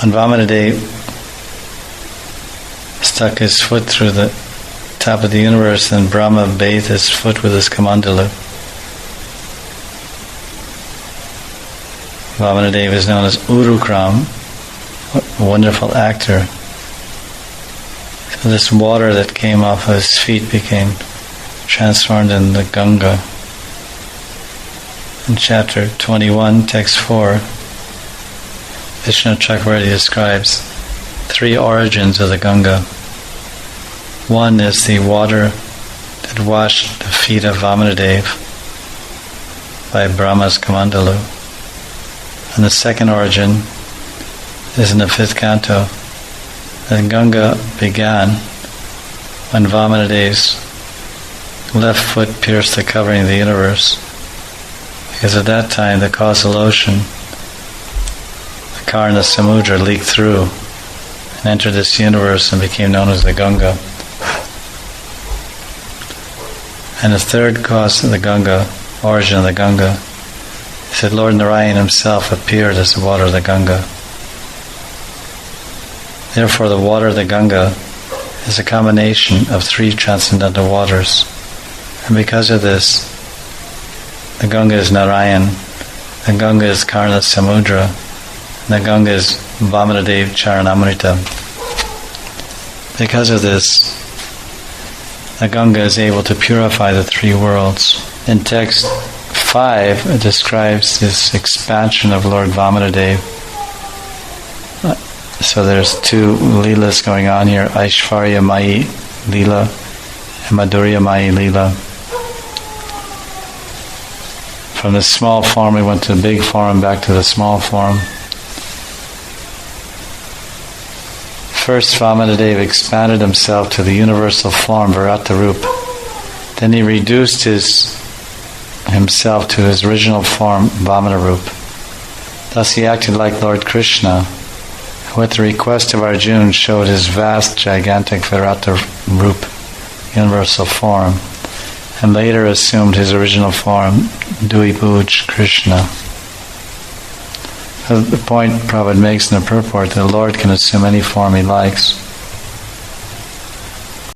When Vamanadeva stuck his foot through the top of the universe, and Brahma bathed his foot with his kamandalu. Vamanadeva is known as Urukram, a wonderful actor. So this water that came off of his feet became transformed in the Ganga. In chapter 21, text 4, Vishnu Chakravarti describes 3 origins of the Ganga. One is the water that washed the feet of Vamanadeva by Brahma's Kamandalu. And the second origin is in the 5th canto. The Ganga began when Vamanadeva's left foot pierced the covering of the universe. Because at that time the causal ocean, the Krsna Samudra, leaked through and entered this universe and became known as the Ganga. And the third cause of the Ganga, origin of the Ganga, is that Lord Narayan himself appeared as the water of the Ganga. Therefore, the water of the Ganga is a combination of 3 transcendental waters. And because of this, the Ganga is Narayan, the Ganga is Krsna Samudra, and the Ganga is Vamanadeva Charanamrita. Because of this, the Ganga is able to purify the 3 worlds. In text 5, it describes this expansion of Lord Vamanadeva. So there's 2 lilas going on here, Aishvarya Mayi Lila and Madhurya Mayi Lila. From the small form we went to the big form, back to the small form. First, Vamanadeva expanded himself to the universal form, Virata Rup. Then he reduced himself to his original form, Vamana Rup. Thus he acted like Lord Krishna, who at the request of Arjuna showed his vast, gigantic Virata Rup, universal form, and later assumed his original form, Dvibhuj Krishna. The point Prabhupada makes in the purport that the Lord can assume any form he likes.